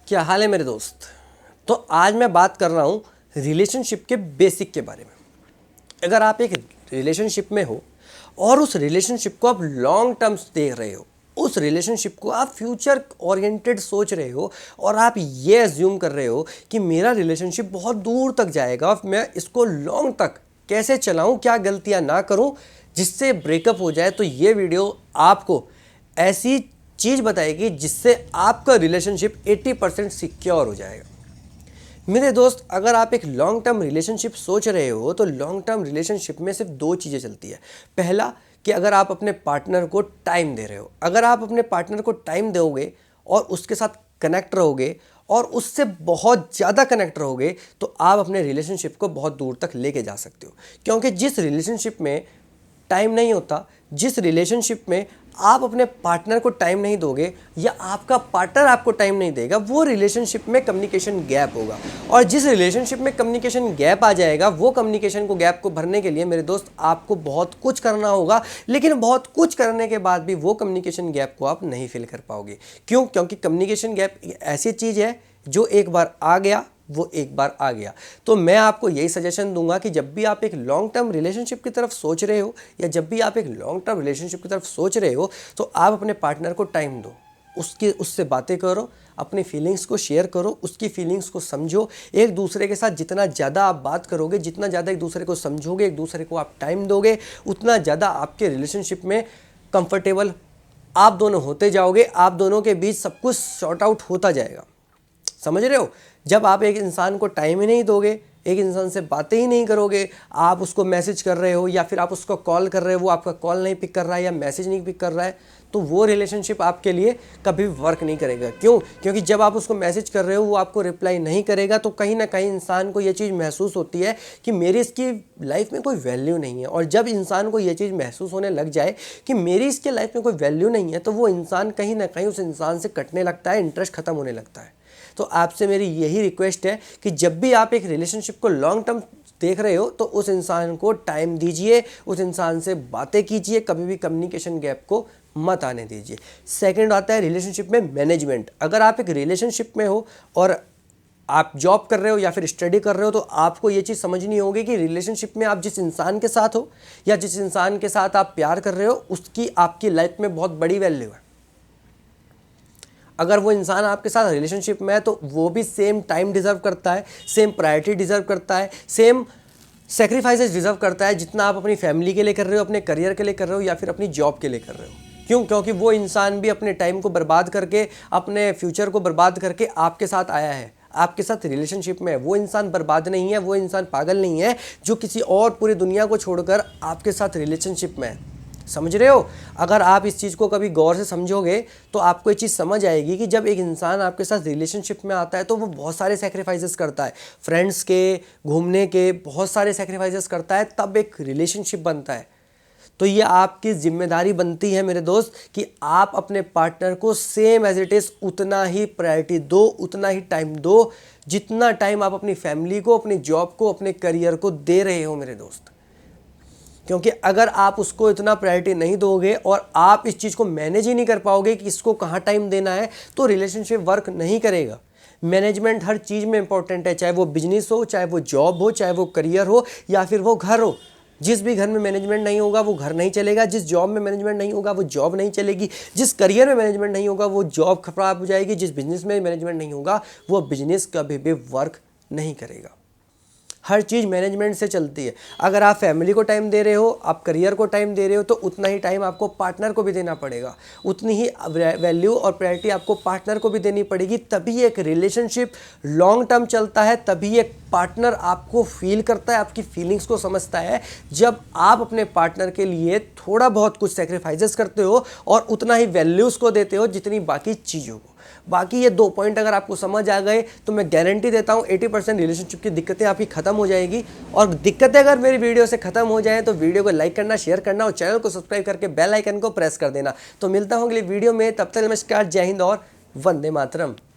क्या हाल है मेरे दोस्त। तो आज मैं बात कर रहा हूँ रिलेशनशिप के बेसिक के बारे में। अगर आप एक रिलेशनशिप में हो और उस रिलेशनशिप को आप लॉन्ग टर्म्स देख रहे हो, उस रिलेशनशिप को आप फ्यूचर ओरिएंटेड सोच रहे हो और आप ये एज्यूम कर रहे हो कि मेरा रिलेशनशिप बहुत दूर तक जाएगा और मैं इसको लॉन्ग तक कैसे चलाऊं, क्या गलतियां ना करूं जिससे ब्रेकअप हो जाए, तो ये वीडियो आपको ऐसी चीज़ बताएगी जिससे आपका रिलेशनशिप 80% सिक्योर हो जाएगा। मेरे दोस्त, अगर आप एक लॉन्ग टर्म रिलेशनशिप सोच रहे हो तो लॉन्ग टर्म रिलेशनशिप में सिर्फ दो चीज़ें चलती है। पहला कि अगर आप अपने पार्टनर को टाइम दे रहे हो, अगर आप अपने पार्टनर को टाइम दोगे और उसके साथ कनेक्ट रहोगे और उससे बहुत ज़्यादा कनेक्ट रहोगे तो आप अपने रिलेशनशिप को बहुत दूर तक लेके जा सकते हो। क्योंकि जिस रिलेशनशिप में टाइम नहीं होता, जिस रिलेशनशिप में आप अपने पार्टनर को टाइम नहीं दोगे या आपका पार्टनर आपको टाइम नहीं देगा, वो रिलेशनशिप में कम्युनिकेशन गैप होगा। और जिस रिलेशनशिप में कम्युनिकेशन गैप आ जाएगा, वो कम्युनिकेशन को गैप को भरने के लिए मेरे दोस्त आपको बहुत कुछ करना होगा, लेकिन बहुत कुछ करने के बाद भी वो कम्युनिकेशन गैप को आप नहीं फिल कर पाओगे। क्यों? क्योंकि कम्युनिकेशन गैप एक ऐसी चीज़ है जो एक बार आ गया वो एक बार आ गया। तो मैं आपको यही सजेशन दूंगा कि जब भी आप एक लॉन्ग टर्म रिलेशनशिप की तरफ सोच रहे हो या जब भी आप एक लॉन्ग टर्म रिलेशनशिप की तरफ सोच रहे हो तो आप अपने पार्टनर को टाइम दो, उससे बातें करो, अपनी फीलिंग्स को शेयर करो, उसकी फीलिंग्स को समझो। एक दूसरे के साथ जितना ज़्यादा आप बात करोगे, जितना ज़्यादा एक दूसरे को समझोगे, एक दूसरे को आप टाइम दोगे, उतना ज़्यादा आपके रिलेशनशिप में कंफर्टेबल आप दोनों होते जाओगे। आप दोनों के बीच सब कुछ सॉर्ट आउट होता जाएगा। समझ रहे हो? जब आप एक इंसान को टाइम ही नहीं दोगे, एक इंसान से बातें ही नहीं करोगे, आप उसको मैसेज कर रहे हो या फिर आप उसको कॉल कर रहे हो, वो आपका कॉल नहीं पिक कर रहा है या मैसेज नहीं पिक कर रहा है, तो वो रिलेशनशिप आपके लिए कभी वर्क नहीं करेगा। क्यों? क्योंकि जब आप उसको मैसेज कर रहे हो वो आपको रिप्लाई नहीं करेगा, तो कहीं ना कहीं इंसान को ये चीज़ महसूस होती है कि मेरी इसकी लाइफ में कोई वैल्यू नहीं है। और जब इंसान को ये चीज़ महसूस होने लग जाए कि मेरी इसके लाइफ में कोई वैल्यू नहीं है, तो वो इंसान कहीं ना कहीं उस इंसान से कटने लगता है, इंटरेस्ट खत्म होने लगता है। तो आपसे मेरी यही रिक्वेस्ट है कि जब भी आप एक रिलेशनशिप को लॉन्ग टर्म देख रहे हो तो उस इंसान को टाइम दीजिए, उस इंसान से बातें कीजिए, कभी भी कम्युनिकेशन गैप को मत आने दीजिए। सेकंड आता है रिलेशनशिप में मैनेजमेंट। अगर आप एक रिलेशनशिप में हो और आप जॉब कर रहे हो या फिर स्टडी कर रहे हो तो आपको ये चीज़ समझनी होगी कि रिलेशनशिप में आप जिस इंसान के साथ हो या जिस इंसान के साथ आप प्यार कर रहे हो उसकी आपकी लाइफ में बहुत बड़ी वैल्यू है। अगर वो इंसान आपके साथ रिलेशनशिप में है तो वो भी सेम टाइम डिज़र्व करता है, सेम प्रायोरिटी डिज़र्व करता है, सेम सेक्रीफाइसेस डिज़र्व करता है जितना आप अपनी फैमिली के लिए कर रहे हो, अपने करियर के लिए कर रहे हो या फिर अपनी जॉब के लिए कर रहे हो। क्यों? क्योंकि वो इंसान भी अपने टाइम को बर्बाद करके, अपने फ्यूचर को बर्बाद करके आपके साथ आया है, आपके साथ रिलेशनशिप में है। वो इंसान बर्बाद नहीं है, वो इंसान पागल नहीं है जो किसी और पूरी दुनिया को छोड़कर आपके साथ रिलेशनशिप में है। समझ रहे हो? अगर आप इस चीज़ को कभी गौर से समझोगे तो आपको ये चीज़ समझ आएगी कि जब एक इंसान आपके साथ रिलेशनशिप में आता है तो वो बहुत सारे सेक्रीफाइसेस करता है, फ्रेंड्स के, घूमने के, बहुत सारे सेक्रीफाइसेस करता है, तब एक रिलेशनशिप बनता है। तो ये आपकी जिम्मेदारी बनती है मेरे दोस्त कि आप अपने पार्टनर को सेम एज इट इज़ उतना ही प्रायोरिटी दो, उतना ही टाइम दो जितना टाइम आप अपनी फैमिली को, अपनी जॉब को, अपने करियर को दे रहे हो मेरे दोस्त। क्योंकि अगर आप उसको इतना प्रायोरिटी नहीं दोगे और आप इस चीज़ को मैनेज ही नहीं कर पाओगे कि इसको कहाँ टाइम देना है, तो रिलेशनशिप वर्क नहीं करेगा। मैनेजमेंट हर चीज़ में इंपॉर्टेंट है, चाहे वो बिजनेस हो, चाहे वो जॉब हो, चाहे वो करियर हो या फिर वो घर हो। जिस भी घर में मैनेजमेंट नहीं होगा वो घर नहीं चलेगा, जिस जॉब में मैनेजमेंट नहीं होगा वो जॉब नहीं चलेगी, जिस करियर में मैनेजमेंट नहीं होगा वो जॉब खराब हो जाएगी, जिस बिजनेस में मैनेजमेंट नहीं होगा वो बिजनेस कभी भी वर्क नहीं करेगा। हर चीज़ मैनेजमेंट से चलती है। अगर आप फैमिली को टाइम दे रहे हो, आप करियर को टाइम दे रहे हो, तो उतना ही टाइम आपको पार्टनर को भी देना पड़ेगा, उतनी ही वैल्यू और प्रायोरिटी आपको पार्टनर को भी देनी पड़ेगी। तभी एक रिलेशनशिप लॉन्ग टर्म चलता है, तभी एक पार्टनर आपको फील करता है, आपकी फीलिंग्स को समझता है। जब आप अपने पार्टनर के लिए थोड़ा बहुत कुछ सेक्रीफाइसेस करते हो और उतना ही वैल्यूज़ को देते हो जितनी बाकी चीज़ों को। बाकी ये दो पॉइंट अगर आपको समझ आ गए तो मैं गारंटी देता हूँ 80% रिलेशनशिप की दिक्कतें आपकी खत्म हो जाएगी। और दिक्कतें अगर मेरी वीडियो से खत्म हो जाए तो वीडियो को लाइक करना, शेयर करना और चैनल को सब्सक्राइब करके बेल आइकन को प्रेस कर देना। तो मिलता हूँ अगली वीडियो में, तब तक नमस्कार, जय हिंद और वंदे मातरम।